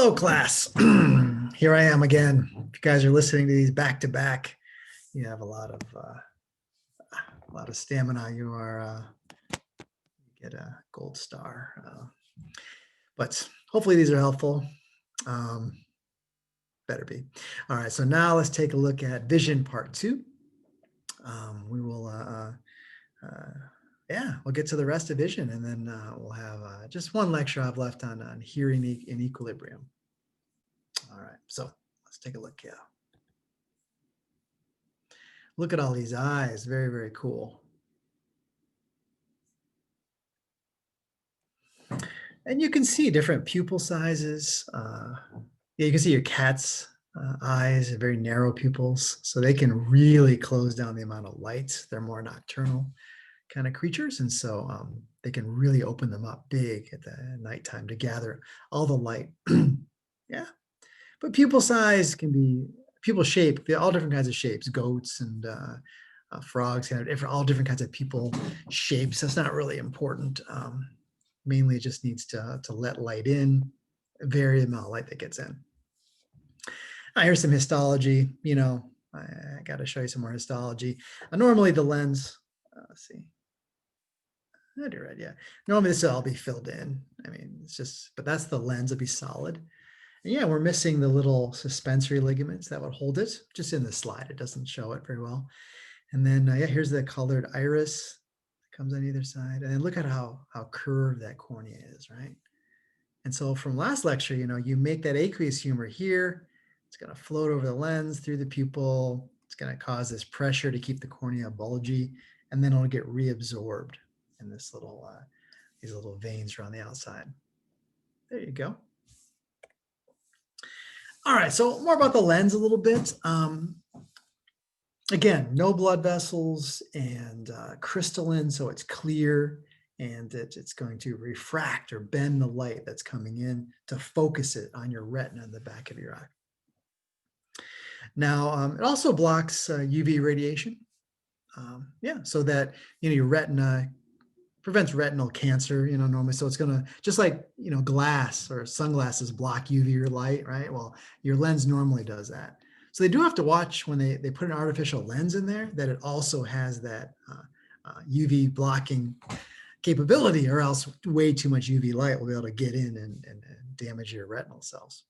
Hello, class. Here I am again. If you guys are listening to these back to back, you have a lot of stamina. You get a gold star. But hopefully these are helpful. Better be. All right. So now let's take a look at vision part 2. We will. We'll get to the rest of vision, and then we'll have just one lecture I've left on hearing in equilibrium. All right, so let's take a look here. Look at all these eyes, very, very cool. And you can see different pupil sizes. You can see your cat's eyes, very narrow pupils, so they can really close down the amount of light. They're more nocturnal kind of creatures, and so they can really open them up big at the nighttime to gather all the light. Yeah, but pupil size can be pupil shape. They're all different kinds of shapes. Goats and frogs have all different kinds of pupil shapes. That's not really important. Mainly, it just needs to let light in, vary the amount of light that gets in. Here's some histology. You know, I got to show you some more histology. Normally, the lens. Let's see. I do right, yeah. Normally this will all be filled in. I mean, it's just, but that's the lens will be solid. And yeah, we're missing the little suspensory ligaments that would hold it. Just in the slide, it doesn't show it very well. And then here's the colored iris that comes on either side. And then look at how curved that cornea is, right? And so from last lecture, you make that aqueous humor here. It's going to float over the lens through the pupil. It's going to cause this pressure to keep the cornea bulgy, and then it'll get reabsorbed in this little these little veins around the outside. There you go. All right, so more about the lens a little bit. Again, no blood vessels and crystalline, so it's clear, and it's going to refract or bend the light that's coming in to focus it on your retina in the back of your eye. Now, it also blocks UV radiation. So that your retina prevents retinal cancer, normally. So it's gonna, just like, glass or sunglasses block UV light, right? Well, your lens normally does that. So they do have to watch when they put an artificial lens in there that it also has that UV blocking capability, or else way too much UV light will be able to get in and damage your retinal cells.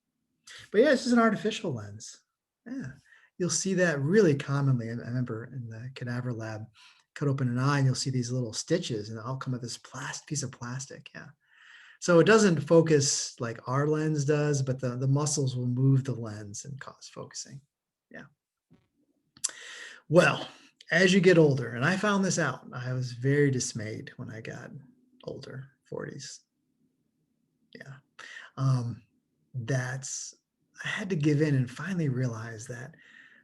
But yeah, it's just an artificial lens. Yeah, you'll see that really commonly. I remember in the cadaver lab, cut open an eye and you'll see these little stitches, and they'll come with this piece of plastic. Yeah. So it doesn't focus like our lens does, but the muscles will move the lens and cause focusing. Yeah. Well, as you get older, and I found this out, I was very dismayed when I got older, 40s. Yeah. I had to give in and finally realize that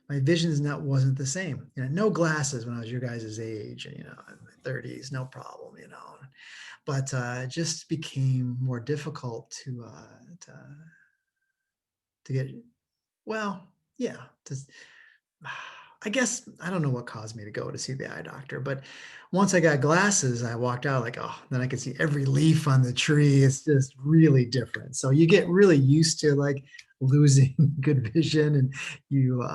my vision wasn't the same. No glasses when I was your guys' age, in my 30s, no problem, But it just became more difficult to get, well, yeah. I guess, I don't know what caused me to go to see the eye doctor, but once I got glasses, I walked out like, oh, then I could see every leaf on the tree. It's just really different. So you get really used to like losing good vision, and you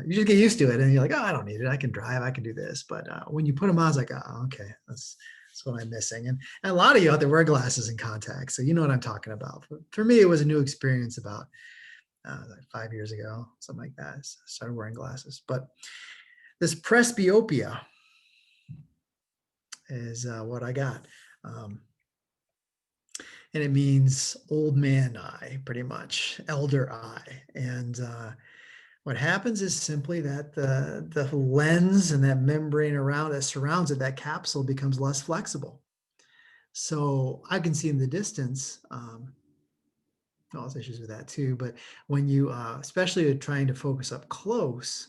just get used to it, and you're like, oh, I don't need it. I can drive, I can do this. But when you put them on, it's like, oh, okay, that's what I'm missing. And a lot of you out there wear glasses and contacts, so you know what I'm talking about. For me, it was a new experience about like 5 years ago, something like that. So I started wearing glasses. But this presbyopia is what I got. And it means old man eye, pretty much, elder eye. And what happens is simply that the lens and that membrane around that surrounds it, that capsule, becomes less flexible. So I can see in the distance, there's issues with that too, but when you, especially trying to focus up close,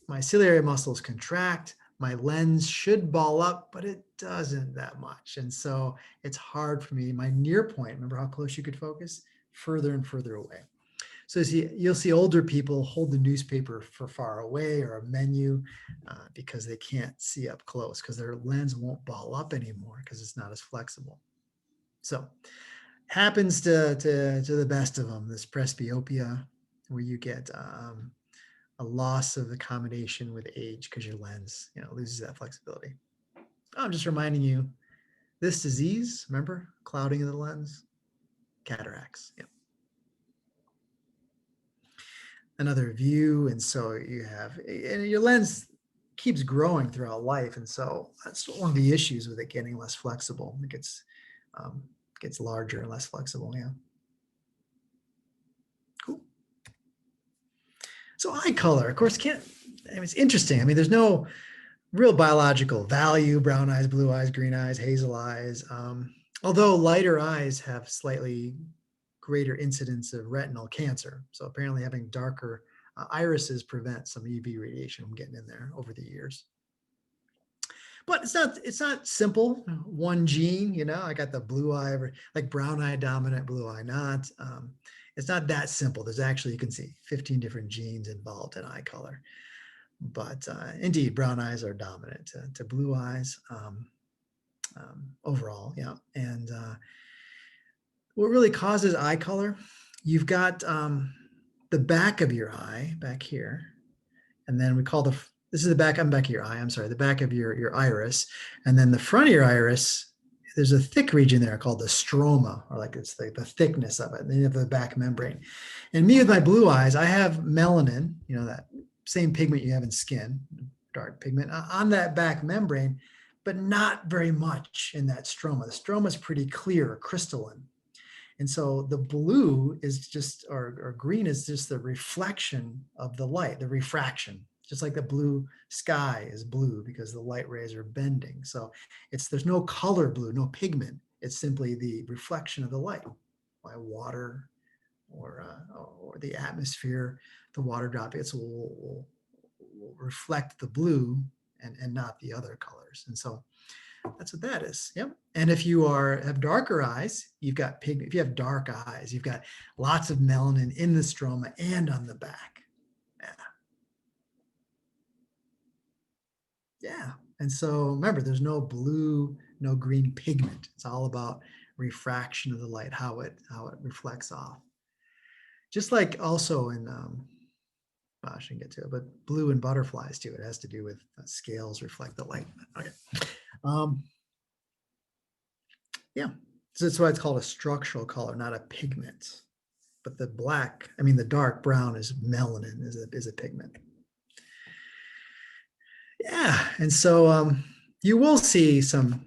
my ciliary muscles contract, my lens should ball up, but it doesn't that much. And so it's hard for me. My near point, remember how close you could focus? Further and further away. So you'll see older people hold the newspaper for far away, or a menu, because they can't see up close, because their lens won't ball up anymore because it's not as flexible. So happens to the best of them, this presbyopia, where you get a loss of accommodation with age because your lens, loses that flexibility. I'm just reminding you, this disease, remember, clouding of the lens, cataracts. Yep. Another view, and so you have, and your lens keeps growing throughout life, and so that's one of the issues with it getting less flexible. It gets larger and less flexible. Yeah. Cool. So eye color, of course, it's interesting. I mean, there's no real biological value: brown eyes, blue eyes, green eyes, hazel eyes. Although lighter eyes have slightly greater incidence of retinal cancer. So apparently having darker irises prevent some UV radiation from getting in there over the years. But it's not simple. One gene, I got the blue eye, like brown eye dominant, blue eye not. It's not that simple. There's actually, you can see 15 different genes involved in eye color. But indeed, brown eyes are dominant to blue eyes overall. Yeah. And what really causes eye color, you've got the back of your eye back here. And then we call this is the back of your eye. I'm sorry, the back of your iris. And then the front of your iris, there's a thick region there called the stroma, or like it's the thickness of it. And then you have the back membrane. And me with my blue eyes, I have melanin, that same pigment you have in skin, dark pigment, on that back membrane, but not very much in that stroma. The stroma is pretty clear, crystalline. And so the blue is just, or green is just the reflection of the light, the refraction, just like the blue sky is blue because the light rays are bending. So there's no color blue, no pigment. It's simply the reflection of the light by water or the atmosphere. The water droplets will reflect the blue and not the other colors. And so that's what that is. Yep. And if you have darker eyes, you've got pigment. If you have dark eyes, you've got lots of melanin in the stroma and on the back. Yeah. Yeah. And so remember, there's no blue, no green pigment. It's all about refraction of the light, how it reflects off. Just like also in I shouldn't get to it, but blue in butterflies too. It has to do with scales reflect the light. Okay. Yeah, so that's why it's called a structural color, not a pigment. But the dark brown is melanin, is a pigment. Yeah, and so you will see some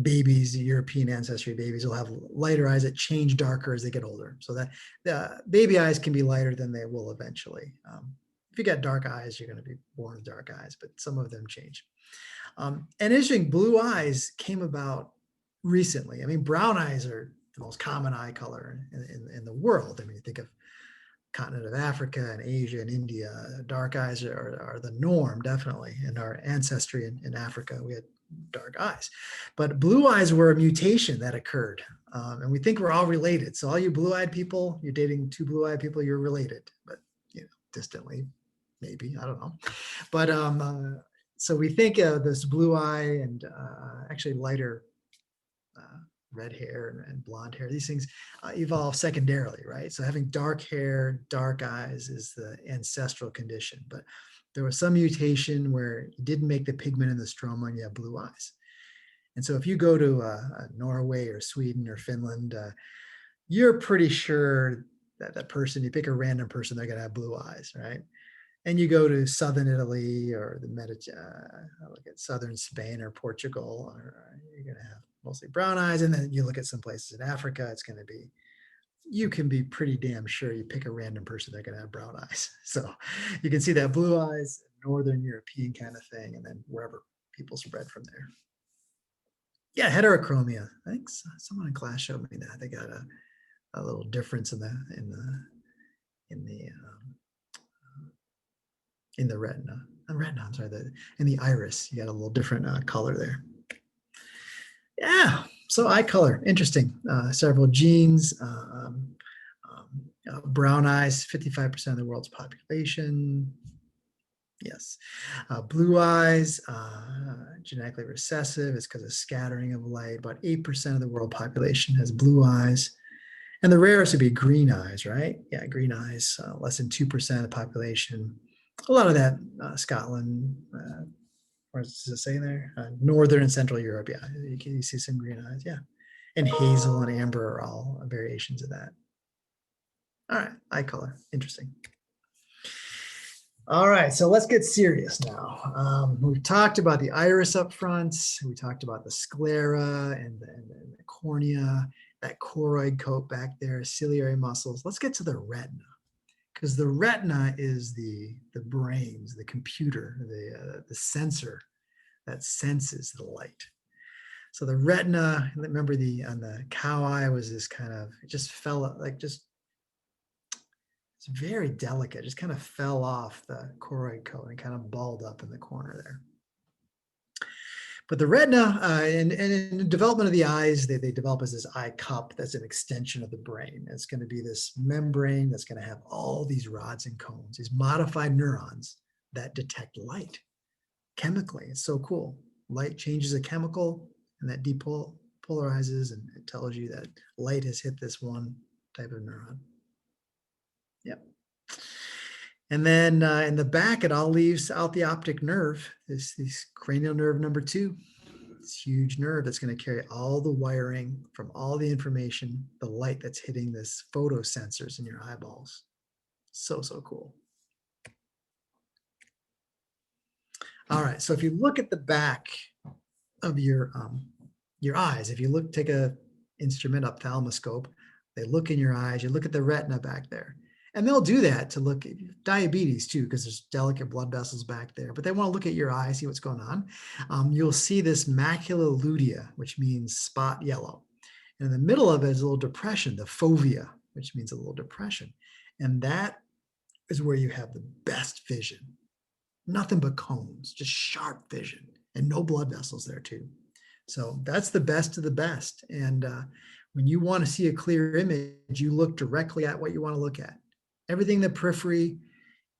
babies, European ancestry babies, will have lighter eyes that change darker as they get older. So that the baby eyes can be lighter than they will eventually. If you got dark eyes, you're going to be born with dark eyes, but some of them change. And interesting, blue eyes came about recently. I mean, brown eyes are the most common eye color in the world. I mean, you think of continent of Africa and Asia and India, dark eyes are the norm, definitely. In our ancestry in Africa, we had dark eyes. But blue eyes were a mutation that occurred. And we think we're all related. So all you blue-eyed people, you're dating two blue-eyed people, you're related. But, distantly, maybe, I don't know. But so we think of this blue eye and actually lighter red hair and blonde hair. These things evolve secondarily, right? So having dark hair, dark eyes is the ancestral condition. But there was some mutation where you didn't make the pigment in the stroma and you have blue eyes. And so if you go to Norway or Sweden or Finland, you're pretty sure that person, you pick a random person, they're going to have blue eyes, right? And you go to southern Italy or look at southern Spain or Portugal, or you're going to have mostly brown eyes. And then you look at some places in Africa, it's going to be, you can be pretty damn sure you pick a random person, they're going to have brown eyes. So you can see that blue eyes, Northern European kind of thing, and then wherever people spread from there. Yeah, heterochromia. I think someone in class showed me that. They got a little difference in the retina. I'm sorry, in the iris, you got a little different color there. Yeah, so eye color, interesting. Several genes, brown eyes, 55% of the world's population. Yes. Blue eyes, genetically recessive. It's because of scattering of light. About 8% of the world population has blue eyes. And the rarest would be green eyes, right? Yeah, green eyes, less than 2% of the population. A lot of that, Scotland, or does it say there? Northern and Central Europe, yeah. You see some green eyes, yeah. And hazel and amber are all variations of that. All right, eye color, interesting. All right, so let's get serious now. We've talked about the iris up front. We talked about the sclera and the cornea, that choroid coat back there, ciliary muscles. Let's get to the retina, because the retina is the brains, the computer, the sensor that senses the light. So the retina, remember on the cow eye was this kind of, it just fell like just, it's very delicate, just kind of fell off the choroid coat and kind of balled up in the corner there. But the retina, and in the development of the eyes, they develop as this eye cup that's an extension of the brain. It's going to be this membrane that's going to have all these rods and cones, these modified neurons that detect light chemically. It's so cool. Light changes a chemical, and that depolarizes, and it tells you that light has hit this one type of neuron. Yep. And then in the back, it all leaves out the optic nerve, this cranial nerve number 2, this huge nerve that's going to carry all the wiring from all the information, the light that's hitting this photosensors in your eyeballs. So, so cool. All right, so if you look at the back of your eyes, if you take a instrument, ophthalmoscope, they look in your eyes, you look at the retina back there. And they'll do that to look at diabetes too, because there's delicate blood vessels back there, but they want to look at your eye, see what's going on. You'll see this macula lutea, which means spot yellow. And in the middle of it is a little depression, the fovea, which means a little depression. And that is where you have the best vision. Nothing but cones, just sharp vision, and no blood vessels there too. So that's the best of the best. And when you want to see a clear image, you look directly at what you want to look at. Everything in the periphery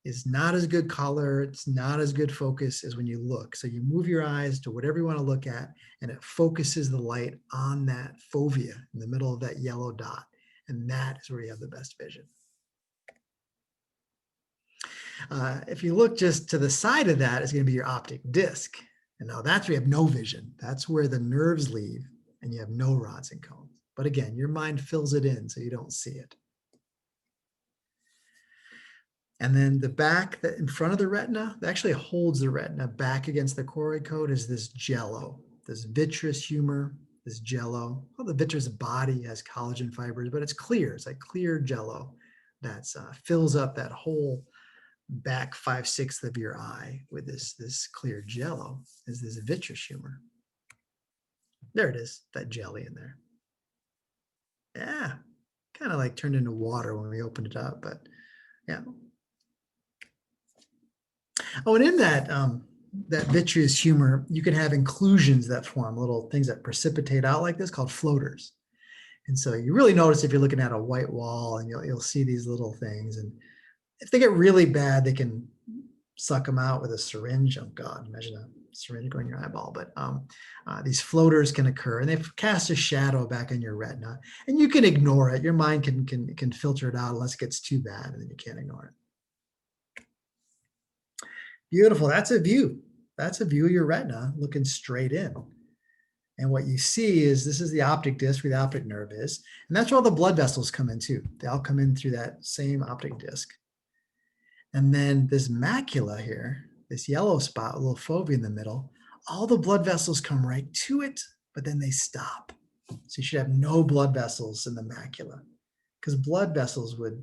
is not as good color, it's not as good focus as when you look. So you move your eyes to whatever you want to look at, and it focuses the light on that fovea in the middle of that yellow dot. And that is where you have the best vision. If you look just to the side of that, it's going to be your optic disc. And now that's where you have no vision. That's where the nerves leave, and you have no rods and cones. But again, your mind fills it in so you don't see it. And then the back, that in front of the retina, that actually holds the retina back against the choroid coat, is this jello, this vitreous humor, this jello. Well, the vitreous body has collagen fibers, but it's clear. It's like clear jello that fills up that whole back 5/6 of your eye with this clear jello, is this vitreous humor. There it is, that jelly in there. Yeah, kind of like turned into water when we opened it up, but yeah. Oh, and in that vitreous humor, you can have inclusions that form, little things that precipitate out like this, called floaters. And so you really notice if you're looking at a white wall, and you'll see these little things. And if they get really bad, they can suck them out with a syringe. Oh God, imagine a syringe going in your eyeball. But these floaters can occur, and they cast a shadow back in your retina, and you can ignore it. Your mind can filter it out unless it gets too bad, and then you can't ignore it. Beautiful. That's a view. That's a view of your retina looking straight in. And what you see is, this is the optic disc where the optic nerve is. And that's where all the blood vessels come in too. They all come in through that same optic disc. And then this macula here, this yellow spot, a little fovea in the middle, all the blood vessels come right to it, but then they stop. So you should have no blood vessels in the macula, because blood vessels would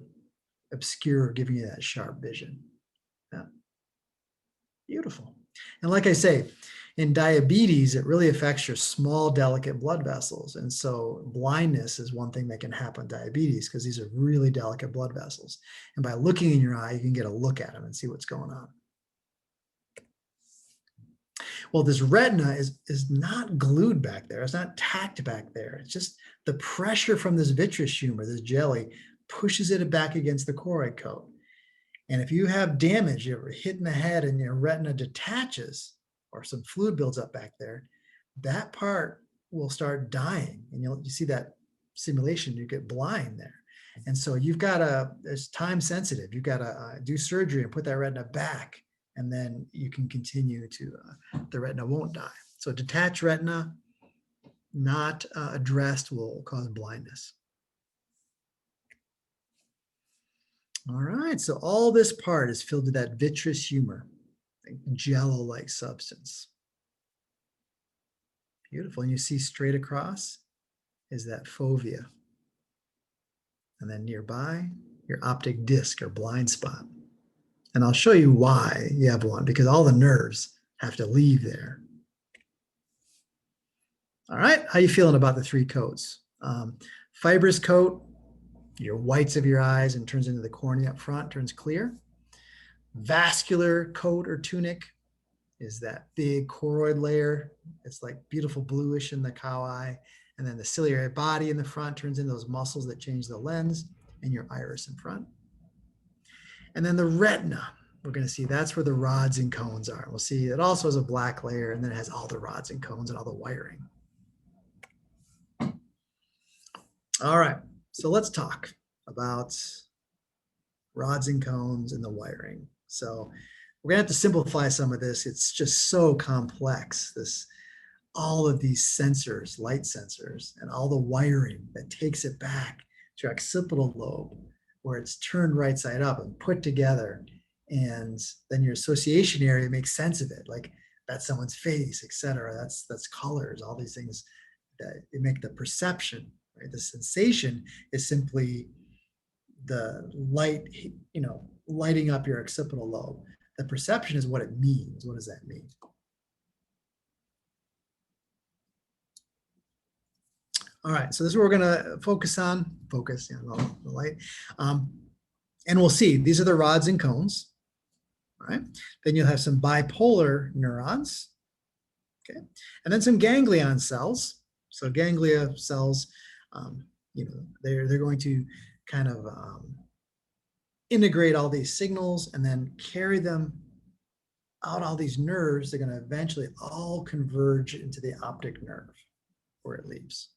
obscure giving you that sharp vision. Yeah. Beautiful. And like I say, in diabetes, it really affects your small, delicate blood vessels. And so blindness is one thing that can happen in diabetes, because these are really delicate blood vessels. And by looking in your eye, you can get a look at them and see what's going on. Well, this retina is not glued back there. It's not tacked back there. It's just the pressure from this vitreous humor, this jelly, pushes it back against the choroid coat. And if you have damage, you're hit in the head and your retina detaches or some fluid builds up back there, that part will start dying. And you see that simulation, you get blind there. And so you've got to, it's time sensitive. You've got to do surgery and put that retina back, and then you can continue to, the retina won't die. So detached retina, not addressed, will cause blindness. All right, so all this part is filled with that vitreous humor, jello-like substance. Beautiful. And you see straight across is that fovea. And then nearby, your optic disc or blind spot. And I'll show you why you have one, because all the nerves have to leave there. All right, how you feeling about the three coats? Fibrous coat, your whites of your eyes, and turns into the cornea up front, turns clear. Vascular coat or tunic is that big choroid layer. It's like beautiful bluish in the cow eye. And then the ciliary body in the front turns into those muscles that change the lens, and your iris in front. And then the retina, we're going to see that's where the rods and cones are. We'll see it also has a black layer, and then it has all the rods and cones and all the wiring. All right, so let's talk about rods and cones and the wiring. So we're going to have to simplify some of this. It's just so complex, all of these sensors, light sensors, and all the wiring that takes it back to your occipital lobe, where it's turned right side up and put together. And then your association area makes sense of it, like that's someone's face, etc. That's colors, all these things that make the perception, right? The sensation is simply the light, lighting up your occipital lobe. The perception is what it means. What does that mean? All right, so this is what we're going to focus on. The light. And we'll see, these are the rods and cones. All right, then you'll have some bipolar neurons. Okay, and then some ganglion cells. So ganglia cells, they're going to kind of integrate all these signals and then carry them out all these nerves. They're going to eventually all converge into the optic nerve where it leaves.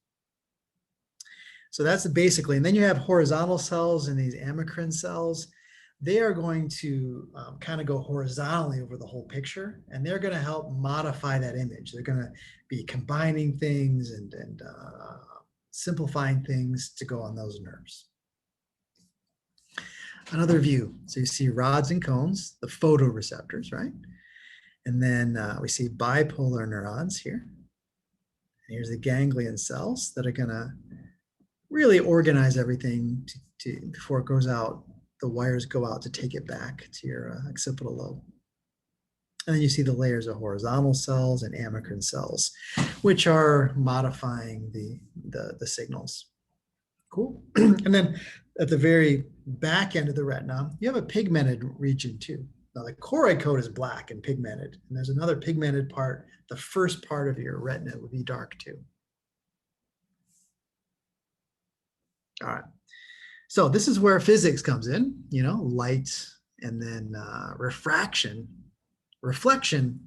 So that's basically, and then you have horizontal cells and these amacrine cells. They are going to kind of go horizontally over the whole picture, and they're going to help modify that image. They're going to be combining things and simplifying things to go on those nerves. Another view. So you see rods and cones, the photoreceptors, right? And then we see bipolar neurons here. And here's the ganglion cells that are going to really organize everything before it goes out. The wires go out to take it back to your occipital lobe. And then you see the layers of horizontal cells and amacrine cells, which are modifying the signals. Cool. And then at the very back end of the retina, you have a pigmented region too. Now the choroid coat is black and pigmented, and there's another pigmented part. The first part of your retina would be dark too. All right. So this is where physics comes in, light, and then refraction, reflection.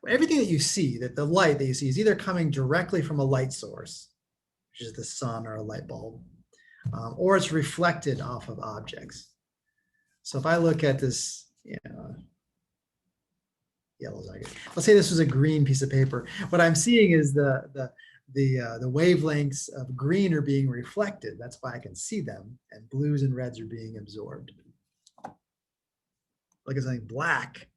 Everything that you see, that the light that you see is either coming directly from a light source, which is the sun or a light bulb, or it's reflected off of objects. So if I look at this, yellow's not good. Let's say this was a green piece of paper. What I'm seeing is the wavelengths of green are being reflected. That's why I can see them, and blues and reds are being absorbed. Look at something black,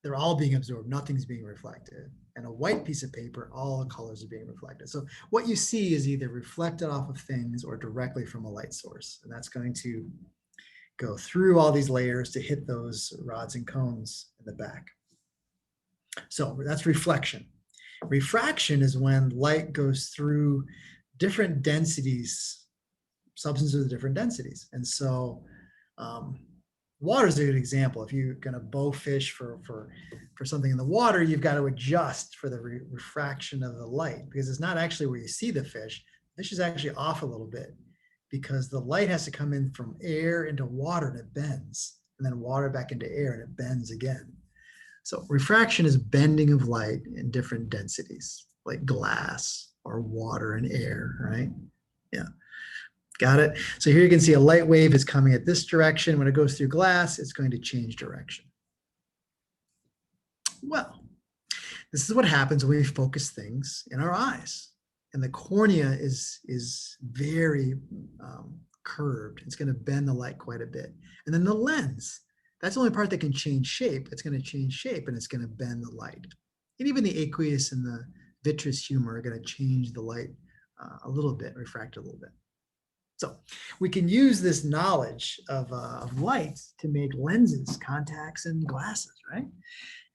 they're all being absorbed, nothing's being reflected. And a white piece of paper, all the colors are being reflected. So what you see is either reflected off of things or directly from a light source. And that's going to go through all these layers to hit those rods and cones in the back. So that's reflection. Refraction is when light goes through different densities, substances with different densities. And so water is a good example. If you're going to bow fish for something in the water, you've got to adjust for the refraction of the light, because it's not actually where you see the fish. The fish is actually off a little bit. because the light has to come in from air into water and it bends, and then water back into air and it bends again. So refraction is bending of light in different densities, like glass or water and air, right? Yeah, got it. So here you can see a light wave is coming at this direction. When it goes through glass, it's going to change direction. Well, this is what happens when we focus things in our eyes. And the cornea is very curved. It's going to bend the light quite a bit. And then the lens, that's the only part that can change shape. It's going to change shape and it's going to bend the light. And even the aqueous and the vitreous humor are going to change the light a little bit, refract a little bit. So we can use this knowledge of light to make lenses, contacts, and glasses, right?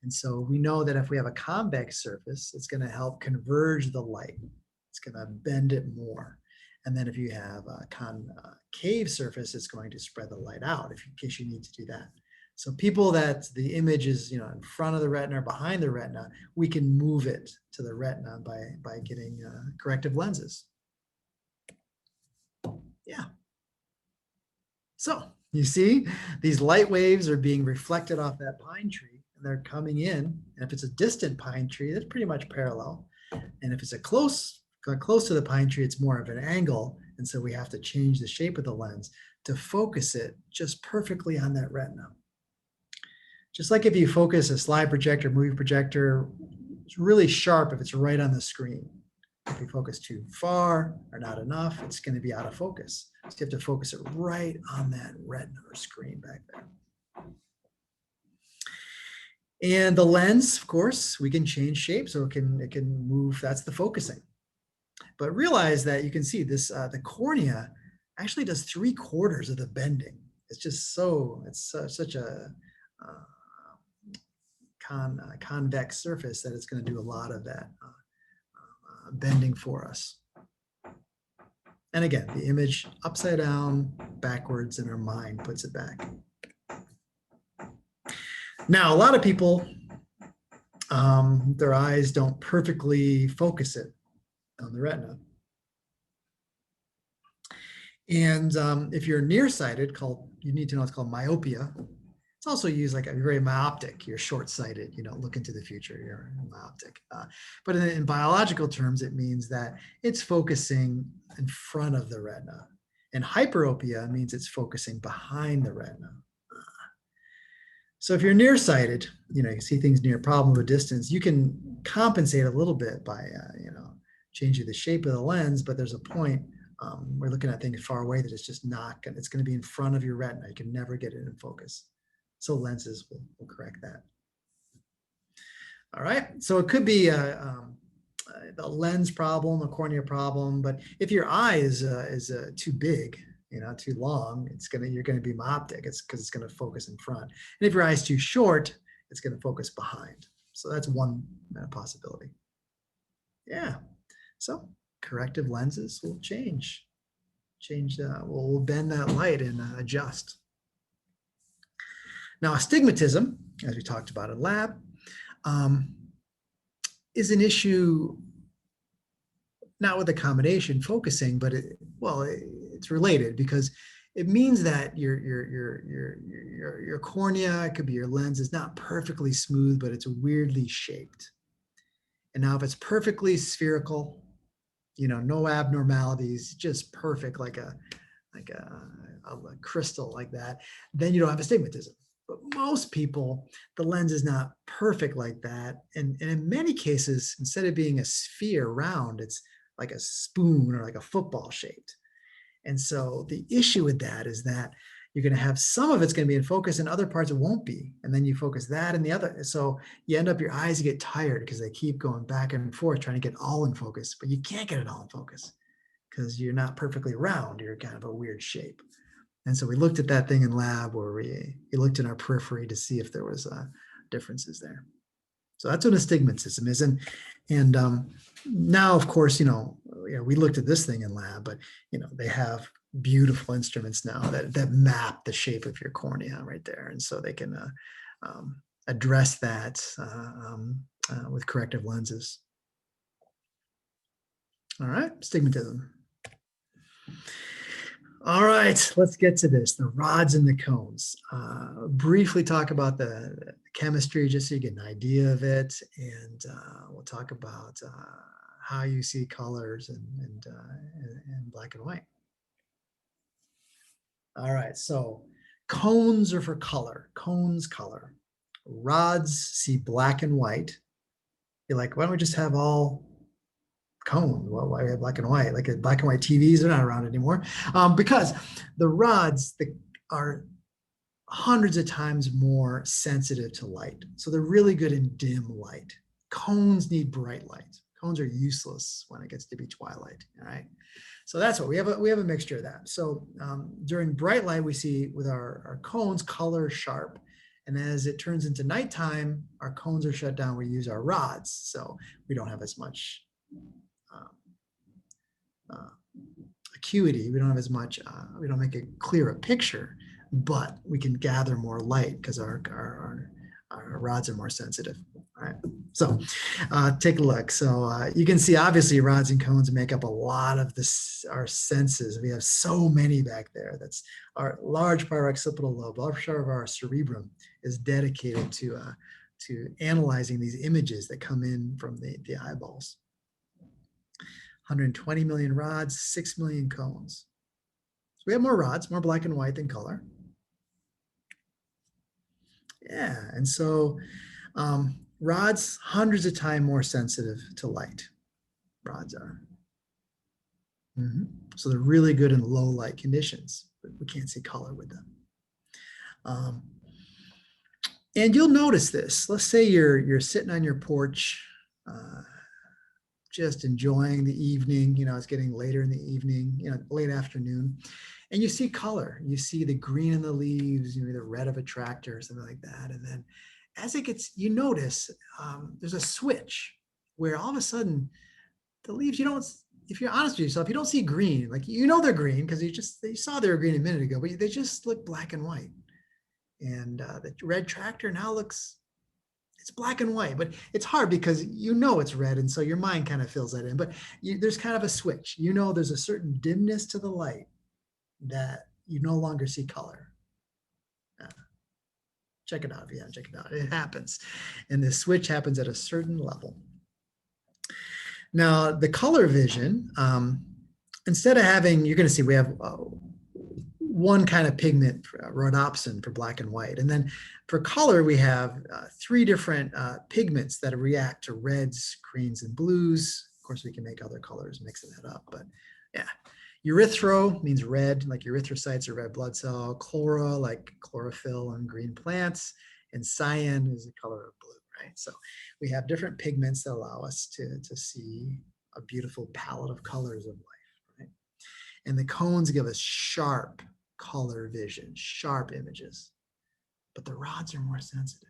And so we know that if we have a convex surface, it's going to help converge the light. It's going to bend it more. And then if you have a concave surface, it's going to spread the light out in case you need to do that. So people that the image is, in front of the retina or behind the retina, we can move it to the retina by getting corrective lenses. Yeah. So you see, these light waves are being reflected off that pine tree, and they're coming in. And if it's a distant pine tree, that's pretty much parallel. And if it's close to the pine tree, it's more of an angle. And so we have to change the shape of the lens to focus it just perfectly on that retina. Just like if you focus a slide projector, movie projector, it's really sharp if it's right on the screen. If you focus too far or not enough, it's going to be out of focus. So you have to focus it right on that retina or screen back there. And the lens, of course, we can change shape so it can move. That's the focusing. But realize that you can see this, the cornea actually does 3/4 of the bending. It's just such a convex surface that it's going to do a lot of that bending for us. And again, the image upside down, backwards, and our mind puts it back. Now, a lot of people, their eyes don't perfectly focus it on the retina. And if you're nearsighted, you need to know it's called myopia. It's also used like a very myopic. You're short-sighted. You don't look into the future. You're myopic. But in biological terms, it means that it's focusing in front of the retina. And hyperopia means it's focusing behind the retina. So if you're nearsighted, you see things near a problem of a distance, you can compensate a little bit by changing the shape of the lens. But there's a point we're looking at things far away that it's just not going. It's going to be in front of your retina. You can never get it in focus. So lenses will correct that. All right. So it could be a lens problem, a cornea problem. But if your eye is too big, too long, you're going to be myopic. It's because it's going to focus in front. And if your eye is too short, it's going to focus behind. So that's one possibility. Yeah. So corrective lenses will change. We'll bend that light and adjust. Now, astigmatism, as we talked about in lab, is an issue not with the combination focusing, but it's related because it means that your cornea, it could be your lens, is not perfectly smooth, but it's weirdly shaped. And now if it's perfectly spherical, no abnormalities, just perfect like a crystal like that, then you don't have astigmatism. But most people, the lens is not perfect like that. And in many cases, instead of being a sphere round, it's like a spoon or like a football shaped. And so the issue with that is that you're going to have some of it's going to be in focus and other parts it won't be. And then you focus that and the other. So you end up, your eyes get tired because they keep going back and forth trying to get all in focus, but you can't get it all in focus because you're not perfectly round. You're kind of a weird shape. And so we looked at that thing in lab where we looked in our periphery to see if there was differences there. So that's what astigmatism is. And now, of course, we looked at this thing in lab, but they have beautiful instruments now that map the shape of your cornea right there, and so they can address that with corrective lenses. All right, astigmatism. All right, let's get to this, the rods and the cones. Briefly talk about the chemistry, just so you get an idea of it, and we'll talk about how you see colors and black and white. All right, so cones are for color, cones color. Rods see black and white. You're like, why don't we just have all cone? Well, why we have black and white? Like black and white TVs, they're not around anymore. Because the rods are hundreds of times more sensitive to light. So they're really good in dim light. Cones need bright light. Cones are useless when it gets to be twilight. All right. So that's what we have. We have a mixture of that. So during bright light, we see with our cones color sharp. And as it turns into nighttime, our cones are shut down. We use our rods. So we don't have as much acuity. We don't have as much, we don't make a clearer picture, but we can gather more light because our rods are more sensitive. All right, so take a look. So you can see obviously rods and cones make up a lot of our senses. We have so many back there. That's our large part of our occipital lobe, large part of our cerebrum is dedicated to analyzing these images that come in from the eyeballs. 120 million rods, 6 million cones. So we have more rods, more black and white than color. Yeah, and so rods, hundreds of times more sensitive to light. Rods are. So they're really good in low light conditions, but we can't see color with them. And you'll notice this. Let's say you're sitting on your porch, just enjoying the evening, it's getting later in the evening, late afternoon, and you see color. You see the green in the leaves, the red of a tractor or something like that. And then as it gets, you notice there's a switch where all of a sudden the leaves, if you're honest with yourself, you don't see green. like they're green because you saw they were green a minute ago, but they just look black and white. And the red tractor now it's black and white, but it's hard because it's red, and so your mind kind of fills that in. But there's kind of a switch. There's a certain dimness to the light that you no longer see color. Check it out. Yeah, check it out. It happens, and the switch happens at a certain level. Now, the color vision, instead of having, you're going to see we have one kind of pigment, rhodopsin, for black and white. And then for color, we have 3 different pigments that react to reds, greens, and blues. Of course, we can make other colors mixing that up, but yeah. Erythro means red, like erythrocytes or red blood cell. Chloro, like chlorophyll on green plants. And cyan is the color of blue, right? So we have different pigments that allow us to see a beautiful palette of colors of life, right? And the cones give us sharp color vision, sharp images, but the rods are more sensitive.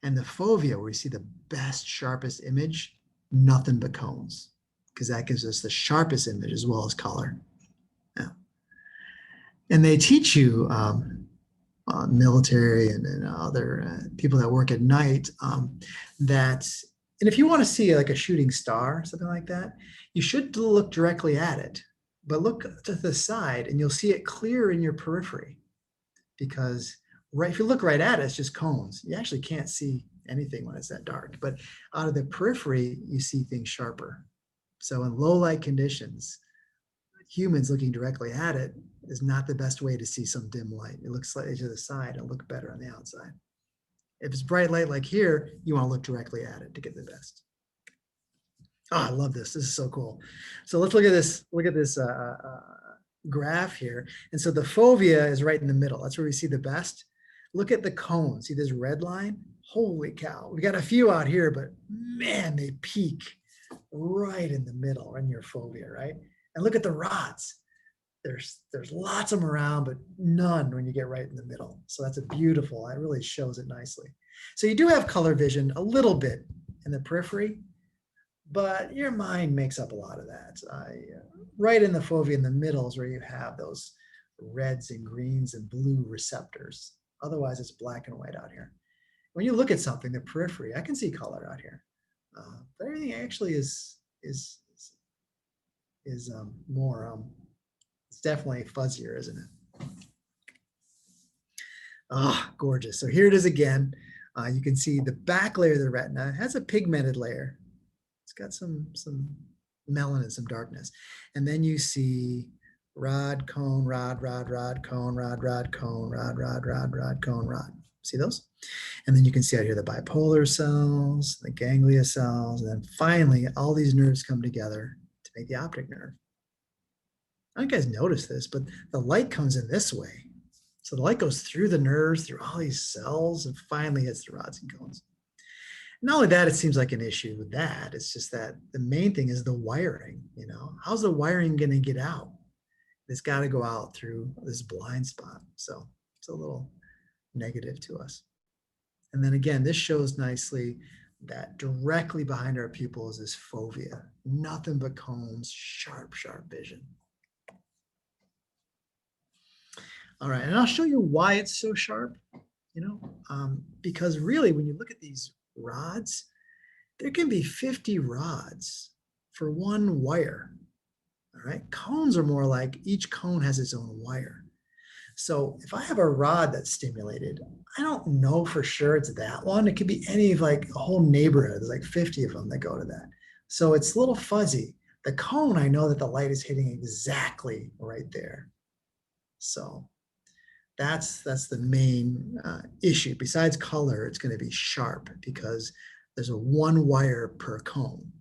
And the fovea, where we see the best, sharpest image, nothing but cones, because that gives us the sharpest image as well as color. Yeah. And they teach you, military and other people that work at night, that, and if you want to see like a shooting star, something like that, you should look directly at it. But look to the side and you'll see it clear in your periphery, because if you look right at it, it's just cones. You actually can't see anything when it's that dark, but out of the periphery, you see things sharper. So in low light conditions, humans looking directly at it is not the best way to see some dim light. It looks slightly to the side and look better on the outside. If it's bright light like here, you want to look directly at it to get the best. Oh, I love this. This is so cool. So let's look at this. Look at this graph here. And so the fovea is right in the middle. That's where we see the best. Look at the cone. See this red line? Holy cow. We got a few out here, but man, they peak right in the middle in your fovea, right? And look at the rods. There's lots of them around, but none when you get right in the middle. So that's a beautiful, it really shows it nicely. So you do have color vision a little bit in the periphery, but your mind makes up a lot of that. Right in the fovea in the middle is where you have those reds and greens and blue receptors. Otherwise, it's black and white out here. When you look at something, the periphery, I can see color out here. But everything actually is is more, it's definitely fuzzier, isn't it? Ah, gorgeous. So here it is again. You can see the back layer of the retina has a pigmented layer. It's got some melanin, some darkness. And then you see rod, cone, rod, rod, rod, cone, rod, rod, cone, rod, rod, rod, rod, cone, rod. See those? And then you can see out here the bipolar cells, the ganglia cells, and then finally all these nerves come together to make the optic nerve. I don't know if you guys notice this, but the light comes in this way. So the light goes through the nerves, through all these cells, and finally hits the rods and cones. Not only that, it seems like an issue with that. It's just that the main thing is the wiring. You know, how's the wiring going to get out? It's got to go out through this blind spot. So it's a little negative to us. And then again, this shows nicely that directly behind our pupil is this fovea. Nothing but cones, sharp, sharp vision. All right, and I'll show you why it's so sharp, you know, because really when you look at these rods, there can be 50 rods for one wire. All right, cones are more like each cone has its own wire. So if I have a rod that's stimulated, I don't know for sure it's that one. It could be any of like a whole neighborhood. There's like 50 of them that go to that. So it's a little fuzzy. The cone, I know that the light is hitting exactly right there. So that's the main issue. Besides color, it's going to be sharp because there's a one wire per cone.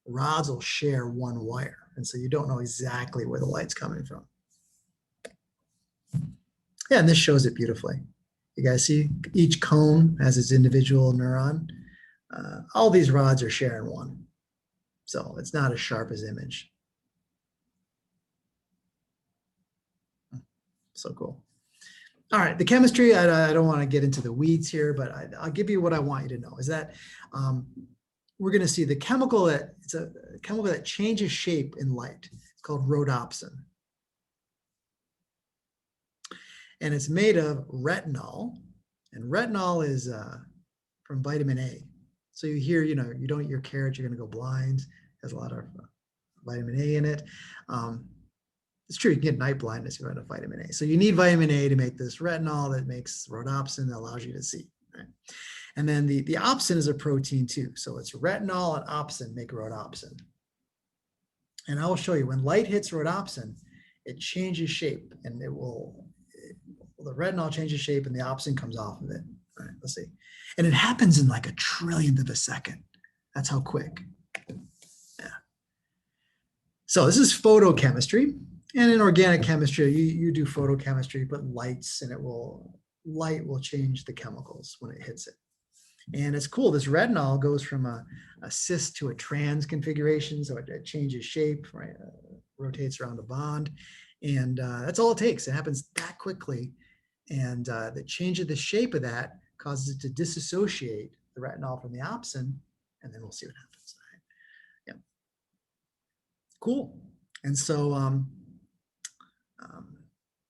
Rods will share one wire, and so you don't know exactly where the light's coming from. Yeah, and this shows it beautifully. You guys see each cone has its individual neuron. All these rods are sharing one, so it's not as sharp as image. So cool. All right, the chemistry, I don't want to get into the weeds here, but I'll give you what I want you to know is that we're going to see the chemical it's a chemical that changes shape in light. It's called rhodopsin. And it's made of retinol, and retinol is from vitamin A. So you hear, you know, you don't eat your carrots, you're going to go blind. It has a lot of vitamin A in it. It's true, you can get night blindness if you don't have vitamin A. So you need vitamin A to make this retinol that makes rhodopsin that allows you to see. Right? And then the opsin is a protein too. So it's retinol and opsin make rhodopsin. And I will show you when light hits rhodopsin, it changes shape, and the retinol changes shape and the opsin comes off of it. All right, let's see. And it happens in like a trillionth of a second. That's how quick. Yeah. So this is photochemistry. And in organic chemistry, you do photochemistry, you put lights, and light will change the chemicals when it hits it. And it's cool. This retinol goes from a cis to a trans configuration. So it changes shape, right? Rotates around a bond. And that's all it takes. It happens that quickly. And the change of the shape of that causes it to disassociate the retinol from the opsin. And then we'll see what happens. Right? Yeah. Cool. And so,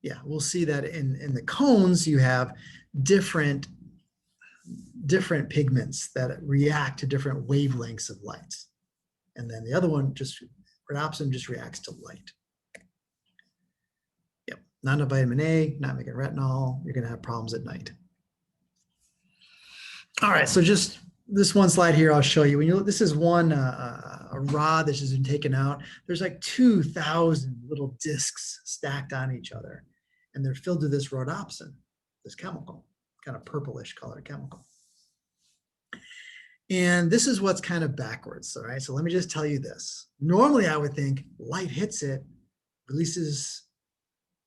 yeah, we'll see that in the cones, you have different pigments that react to different wavelengths of light. And then the other one, rhodopsin just reacts to light. Yep, not enough vitamin A, not making retinol, you're gonna have problems at night. All right, so just this one slide here, I'll show you. When you look, this is one, a rod that's just been taken out. There's like 2,000 little discs stacked on each other, and they're filled with this rhodopsin, this chemical, kind of purplish colored chemical. And this is what's kind of backwards, all right? So let me just tell you this. Normally, I would think light hits it,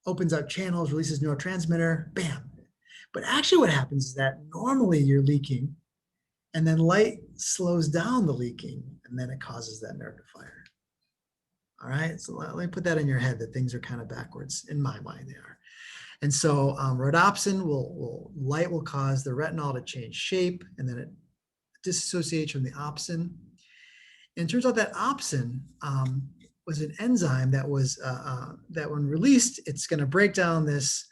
opens up channels, releases neurotransmitter, bam. But actually what happens is that normally you're leaking, and then light slows down the leaking, and then it causes that nerve to fire. All right, so let me put that in your head that things are kind of backwards. In my mind, they are. And so rhodopsin light will cause the retinol to change shape, and then it disassociates from the opsin. And it turns out that opsin was an enzyme that was that when released, it's going to break down this.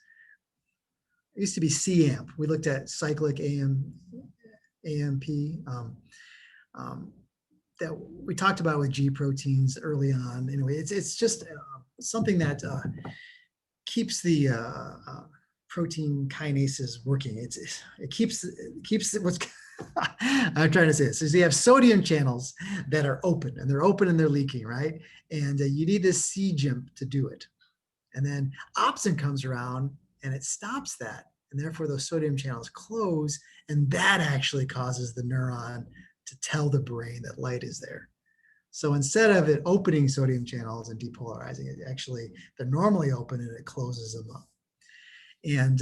It used to be CAMP. We looked at cyclic AMP. that we talked about with G proteins early on. Anyway, it's just something that keeps the protein kinases working. It keeps what's I'm trying to say this. So you have sodium channels that are open, and they're leaking, right? And you need this C-jump to do it. And then opsin comes around and it stops that. And therefore those sodium channels close, and that actually causes the neuron to tell the brain that light is there. So instead of it opening sodium channels and depolarizing it, actually they're normally open and it closes them up. And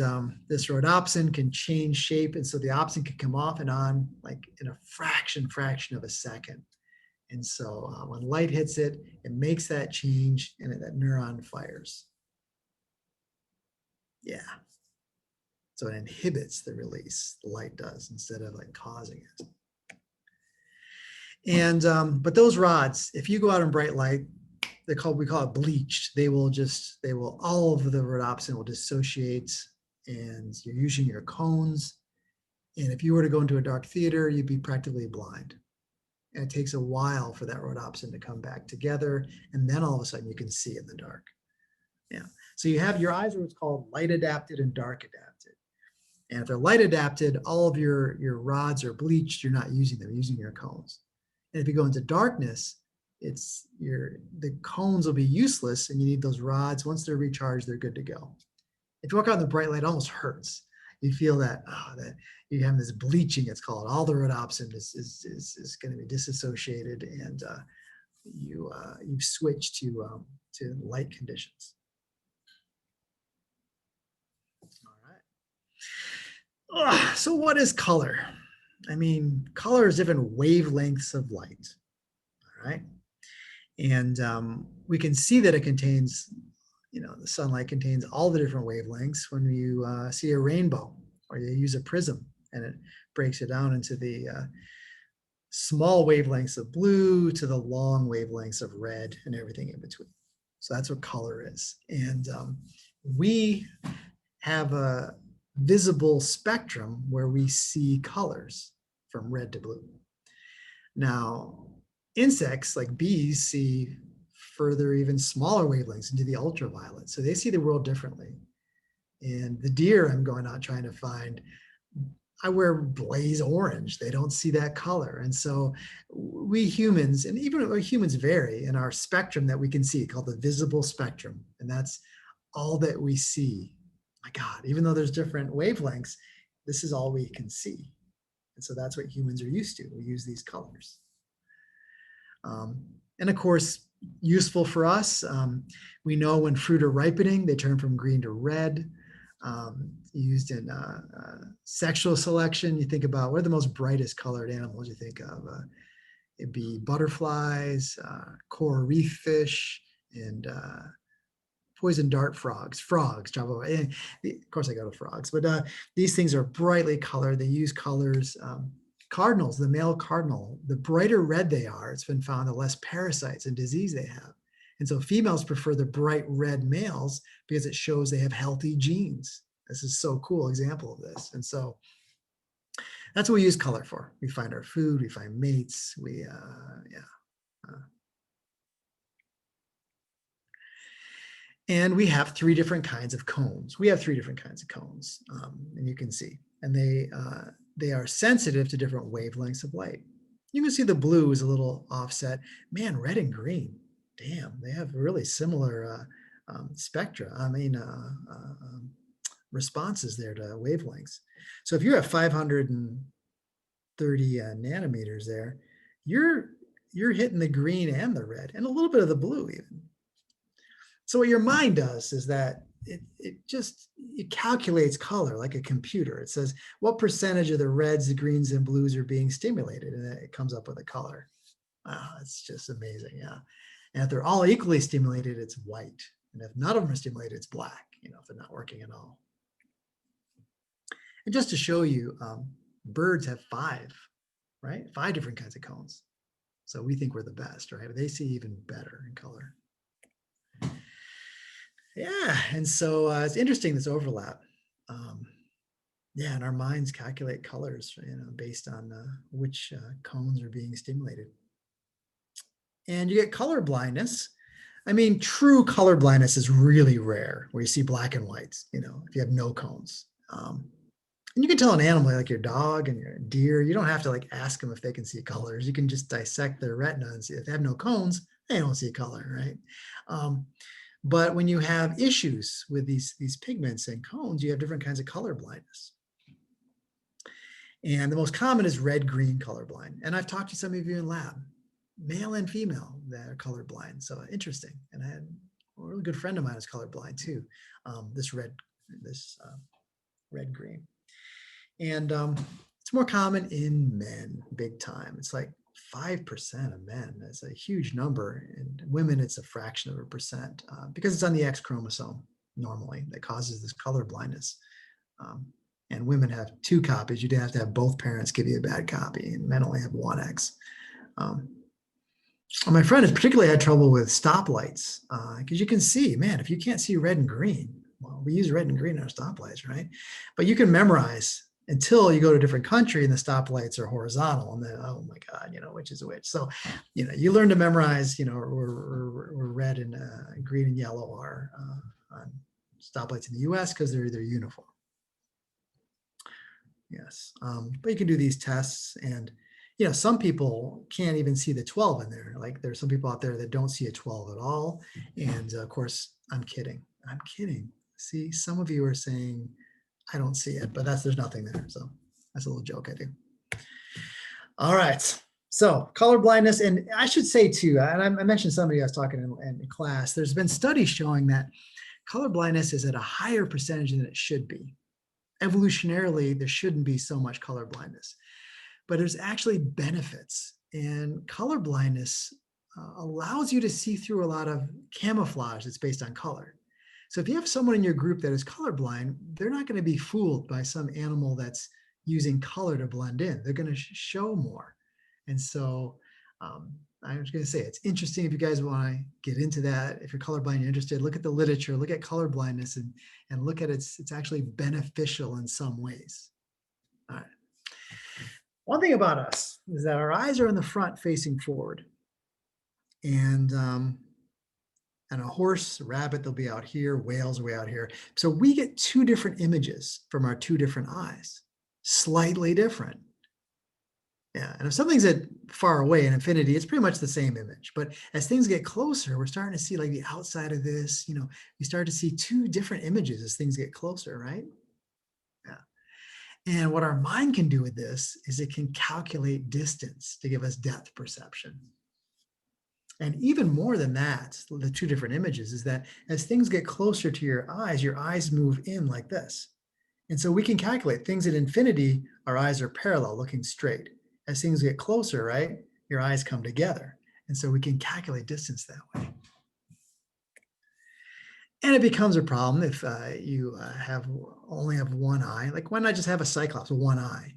this rhodopsin can change shape, and so the opsin can come off and on like in a fraction of a second. And so when light hits it, it makes that change, and that neuron fires. Yeah. So it inhibits the release, the light does, instead of like causing it. And but those rods, if you go out in bright light, we call it bleached. All of the rhodopsin will dissociate, and you're using your cones. And if you were to go into a dark theater, you'd be practically blind. And it takes a while for that rhodopsin to come back together, and then all of a sudden you can see in the dark. Yeah. So you have your eyes are what's called light adapted and dark adapted. And if they're light adapted, all of your rods are bleached. You're not using them, you're using your cones. And if you go into darkness, the cones will be useless, and you need those rods. Once they're recharged, they're good to go. If you walk out in the bright light, it almost hurts. You feel that you have this bleaching, it's called. All the rhodopsin is going to be disassociated, and you've switched to light conditions. All right. So what is color? I mean, color is different wavelengths of light. All right. And we can see that it contains, the sunlight contains all the different wavelengths when you see a rainbow, or you use a prism, and it breaks it down into the small wavelengths of blue to the long wavelengths of red and everything in between. So that's what color is. And we have a visible spectrum where we see colors from red to blue. Now, insects like bees see further, even smaller wavelengths into the ultraviolet. So they see the world differently. And the deer I'm going out trying to find, I wear blaze orange. They don't see that color. And so we humans, and even humans vary in our spectrum that we can see, called the visible spectrum. And that's all that we see. My God, even though there's different wavelengths, this is all we can see. And so that's what humans are used to. We use these colors. And of course, useful for us, we know when fruit are ripening, they turn from green to red. Used in sexual selection. You think about what are the most brightest colored animals you think of? It'd be butterflies, coral reef fish, and poison dart frogs. And of course, I go to frogs, but these things are brightly colored. They use colors. Cardinals, the male cardinal, the brighter red they are, it's been found the less parasites and disease they have. And so females prefer the bright red males because it shows they have healthy genes. This is so cool example of this. And so that's what we use color for. We find our food, we find mates, and we have three different kinds of cones. And you can see, and they are sensitive to different wavelengths of light. You can see the blue is a little offset. Man, red and green, damn, they have really similar spectra. Responses there to wavelengths. So if you have 530 nanometers there, you're hitting the green and the red, and a little bit of the blue even. So what your mind does is that it calculates color like a computer. It says what percentage of the reds, the greens, and blues are being stimulated, and it comes up with a color. Wow, it's just amazing, yeah. And if they're all equally stimulated, it's white. And if none of them are stimulated, it's black, if they're not working at all. And just to show you, birds have 5 different kinds of cones. So we think we're the best, right? But they see even better in color. Yeah, and so it's interesting, this overlap. And our minds calculate colors, based on which cones are being stimulated. And you get color blindness. I mean, true color blindness is really rare, where you see black and whites, if you have no cones. And you can tell an animal like your dog and your deer, you don't have to like ask them if they can see colors. You can just dissect their retina and see if they have no cones, they don't see color, right? But when you have issues with these pigments and cones, you have different kinds of color blindness. And the most common is red-green colorblind. And I've talked to some of you in lab, male and female, that are colorblind. So interesting. And I had a really good friend of mine is colorblind too. This red-green. And it's more common in men, big time. It's like 5% of men. That's a huge number. And women, it's a fraction of a percent because it's on the X chromosome normally that causes this color blindness. And women have 2 copies. You'd have to have both parents give you a bad copy, and men only have 1 X. My friend has particularly had trouble with stoplights because you can see, man, if you can't see red and green, well, we use red and green in our stoplights, right? But you can memorize until you go to a different country and the stoplights are horizontal, and then, oh my God, which is which. So, you learn to memorize, where red and green and yellow are on stoplights in the US because they're uniform. Yes, but you can do these tests, and some people can't even see the 12 in there. Like there's some people out there that don't see a 12 at all. And of course, I'm kidding. See, some of you are saying I don't see it, but there's nothing there. So that's a little joke I do. All right. So color blindness, and I should say too, and I mentioned somebody I was talking in class, there's been studies showing that color blindness is at a higher percentage than it should be. Evolutionarily, there shouldn't be so much color blindness, but there's actually benefits. And color blindness allows you to see through a lot of camouflage that's based on color. So if you have someone in your group that is colorblind, they're not going to be fooled by some animal that's using color to blend in. They're going to show more. And so I was going to say, it's interesting if you guys want to get into that. If you're colorblind, you're interested, look at the literature, look at color blindness, and look at it's actually beneficial in some ways. All right. One thing about us is that our eyes are in the front facing forward. And a horse, a rabbit, they'll be out here, whales are way out here. So we get 2 different images from our 2 different eyes, slightly different. Yeah, and if something's at far away in infinity, it's pretty much the same image. But as things get closer, we're starting to see like the outside of this, we start to see 2 different images as things get closer, right? Yeah. And what our mind can do with this is it can calculate distance to give us depth perception. And even more than that, the 2 different images is that as things get closer to your eyes move in like this. And so we can calculate things at infinity, our eyes are parallel, looking straight. As things get closer, right, your eyes come together. And so we can calculate distance that way. And it becomes a problem if you only have 1 eye. Like, why not just have a cyclops with 1 eye?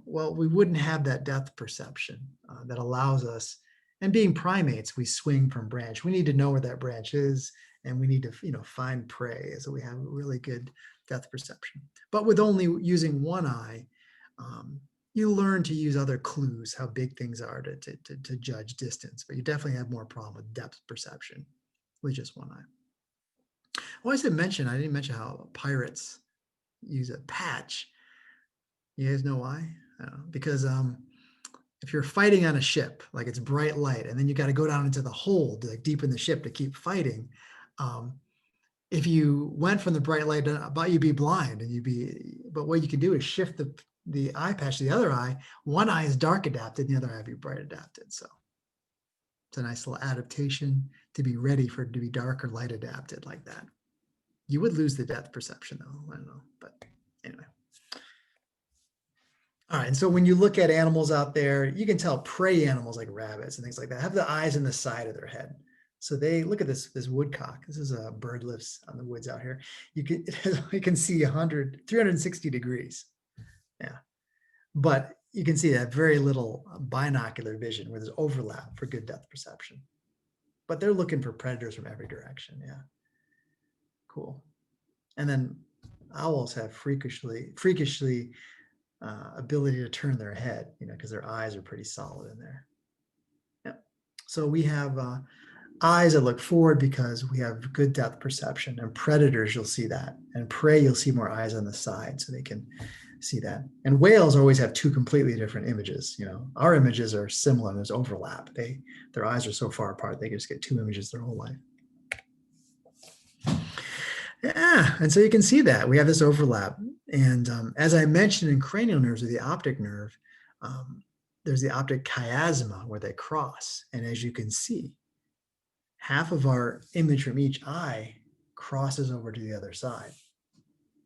Well, we wouldn't have that depth perception that allows us. And being primates, we swing from branch. We need to know where that branch is, and we need to, find prey, so we have really good depth perception. But with only using 1 eye, you learn to use other clues, how big things are to judge distance. But you definitely have more problem with depth perception with just 1 eye. Well, I didn't mention how pirates use a patch. You guys know why? Because if you're fighting on a ship, like it's bright light, and then you got to go down into the hold, like deep in the ship to keep fighting. If you went from the bright light, you'd be blind, but what you can do is shift the eye patch to the other eye. 1 eye is dark adapted, and the other eye would be bright adapted. So it's a nice little adaptation to be ready to be dark or light adapted like that. You would lose the depth perception though, I don't know, but anyway. All right, and so when you look at animals out there, you can tell prey animals like rabbits and things like that have the eyes in the side of their head. So they look at this woodcock. This is a bird lives on the woods out here. You can see 360 degrees. Yeah, but you can see that very little binocular vision where there's overlap for good depth perception. But they're looking for predators from every direction. Yeah, cool. And then owls have freakishly ability to turn their head, because their eyes are pretty solid in there. Yeah. So we have eyes that look forward because we have good depth perception, and predators, you'll see that, and prey, you'll see more eyes on the side so they can see that. And whales always have two completely different images. Our images are similar, there's overlap. Their eyes are so far apart, they can just get two images their whole life. Yeah, and so you can see that we have this overlap. And as I mentioned in cranial nerves or the optic nerve, there's the optic chiasma where they cross. And as you can see, half of our image from each eye crosses over to the other side.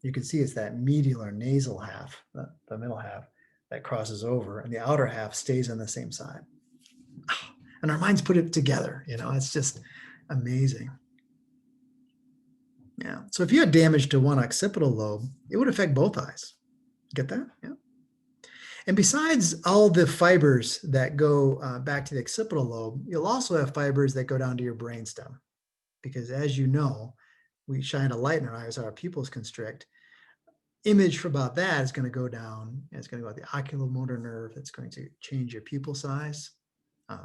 You can see it's that medial or nasal half, the middle half, that crosses over, and the outer half stays on the same side. And our minds put it together, it's just amazing. Yeah. So if you had damage to one occipital lobe, it would affect both eyes. Get that? Yeah. And besides all the fibers that go back to the occipital lobe, you'll also have fibers that go down to your brainstem. Because as you know, we shine a light in our eyes, our pupils constrict. Image about that is going to go down. It's going to go to the oculomotor nerve. It's going to change your pupil size.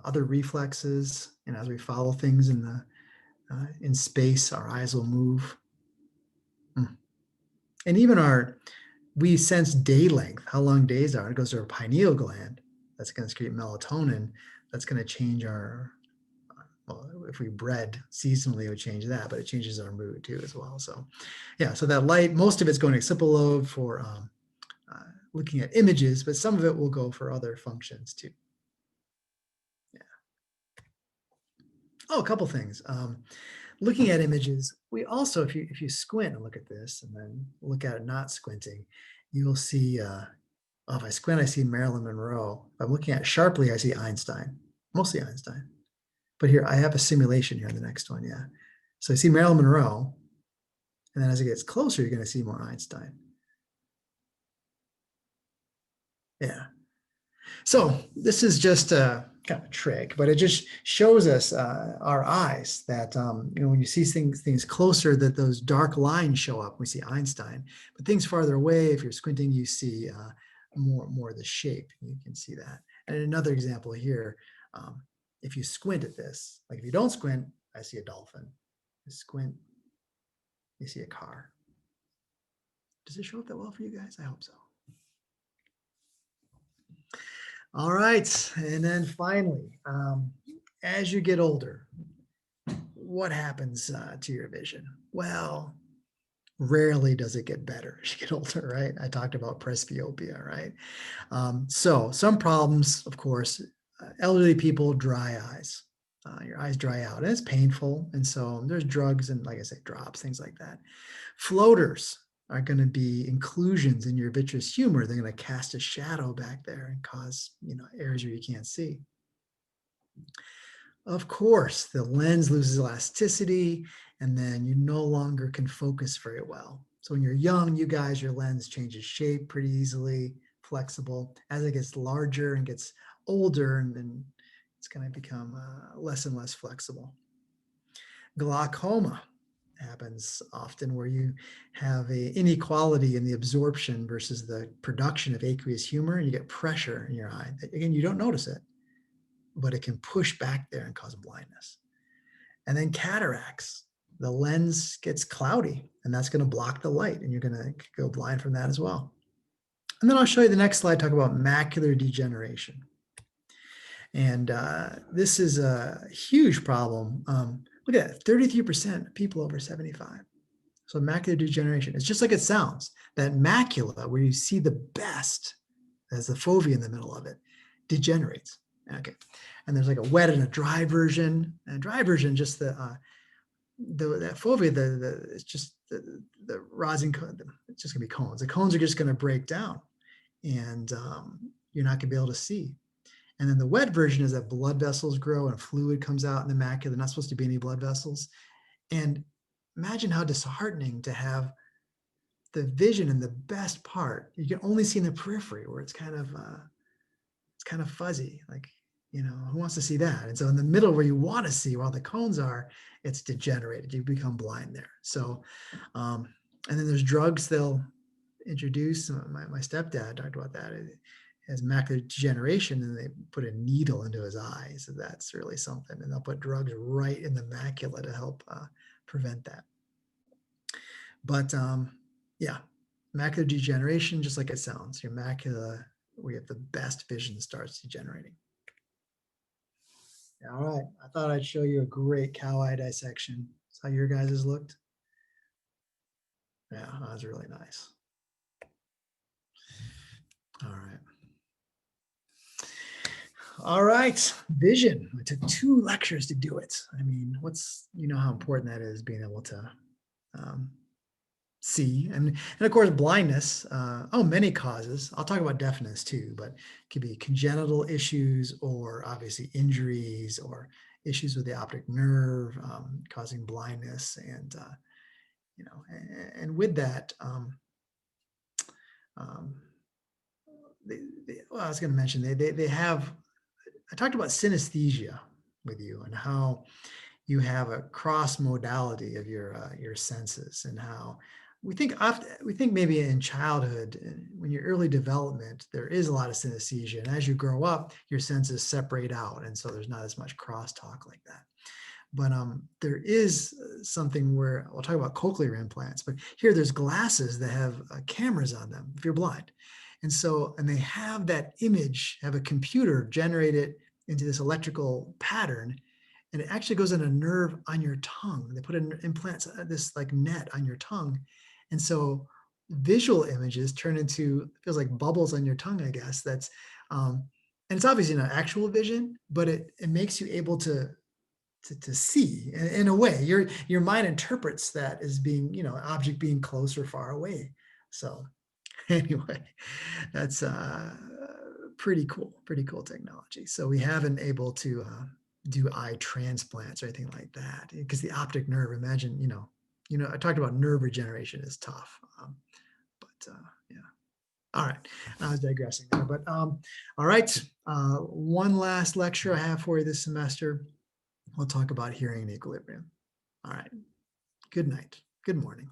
Other reflexes, and as we follow things in space, our eyes will move. And even we sense day length, how long days are. It goes to our pineal gland. That's going to secrete melatonin. That's going to change well, if we bred seasonally, it would change that, but it changes our mood too as well. So yeah, so that light, most of it's going to occipital lobe for looking at images, but some of it will go for other functions too. Yeah. Oh, a couple things. Looking at images, we also, if you squint and look at this and then look at it not squinting, you will see, if I squint, I see Marilyn Monroe. If I'm looking at it sharply, I see Einstein, mostly Einstein. But here, I have a simulation here in the next one, yeah. So I see Marilyn Monroe, and then as it gets closer, you're gonna see more Einstein. Yeah. So this is just a kind of a trick, but it just shows us our eyes that when you see things closer, that those dark lines show up. We see Einstein, but things farther away, if you're squinting, you see more of the shape. You can see that. And another example here, if you squint at this, like if you don't squint, I see a dolphin. You squint, you see a car. Does it show up that well for you guys? I hope so. All right, and then finally, as you get older, what happens to your vision? Well, rarely does it get better as you get older, right? I talked about presbyopia, right? So some problems, of course, elderly people, dry eyes. Your eyes dry out, and it's painful. And so there's drugs and, like I say, drops, things like that. Floaters are going to be inclusions in your vitreous humor. They're going to cast a shadow back there and cause, areas where you can't see. Of course, the lens loses elasticity, and then you no longer can focus very well. So when you're young, you guys, your lens changes shape pretty easily, flexible. As it gets larger and gets older, and then it's going to become less and less flexible. Glaucoma happens often, where you have an inequality in the absorption versus the production of aqueous humor, and you get pressure in your eye. Again, you don't notice it, but it can push back there and cause blindness. And then cataracts, the lens gets cloudy, and that's going to block the light, and you're going to go blind from that as well. And then I'll show you the next slide, talk about macular degeneration. And this is a huge problem. Look at that, 33% of people over 75. So macular degeneration, it's just like it sounds. That macula, where you see the best, as the fovea in the middle of it, degenerates. Okay, and there's like a wet and a dry version. And dry version, just that fovea, it's just the rosin, it's just gonna be cones. The cones are just gonna break down, and you're not gonna be able to see. And then the wet version is that blood vessels grow and fluid comes out in the macula. There's not supposed to be any blood vessels. And imagine how disheartening to have the vision in the best part. You can only see in the periphery, where it's kind of fuzzy. Like, who wants to see that? And so in the middle, where you want to see, while the cones are, it's degenerated. You become blind there. So, and then there's drugs they'll introduce. My stepdad talked about that. has macular degeneration and they put a needle into his eye. So that's really something. And they'll put drugs right in the macula to help prevent that. But yeah, macular degeneration, just like it sounds, your macula, where you have the best vision, starts degenerating. All right, I thought I'd show you a great cow eye dissection. That's how your guys' looked. Yeah, that was really nice. All right. All right, vision. It took 2 lectures to do it. I mean, you know how important that is, being able to see, and of course blindness. Many causes. I'll talk about deafness too, but it could be congenital issues, or obviously injuries, or issues with the optic nerve causing blindness. And you know, and with that, well, I was going to mention they have. I talked about synesthesia with you, and how you have a cross modality of your senses, and how we think maybe in childhood, when you're early development, there is a lot of synesthesia, and as you grow up, your senses separate out, and so there's not as much crosstalk like that. But there is something where we'll talk about cochlear implants, but here there's glasses that have cameras on them if you're blind. And so, and they have that image, have a computer generate it into this electrical pattern, and it actually goes in a nerve on your tongue. They put in implants, this like net on your tongue. And so visual images turn into, feels like bubbles on your tongue, I guess. That's, and it's obviously not actual vision, but it makes you able to see in a way. Your mind interprets that as being, an object being close or far away. So anyway, that's pretty cool technology. So we haven't able to do eye transplants or anything like that, because the optic nerve, imagine, I talked about nerve regeneration is tough. But yeah. All right, I was digressing there, but all right, one last lecture I have for you this semester. We'll talk about hearing and equilibrium. All right, good night, good morning.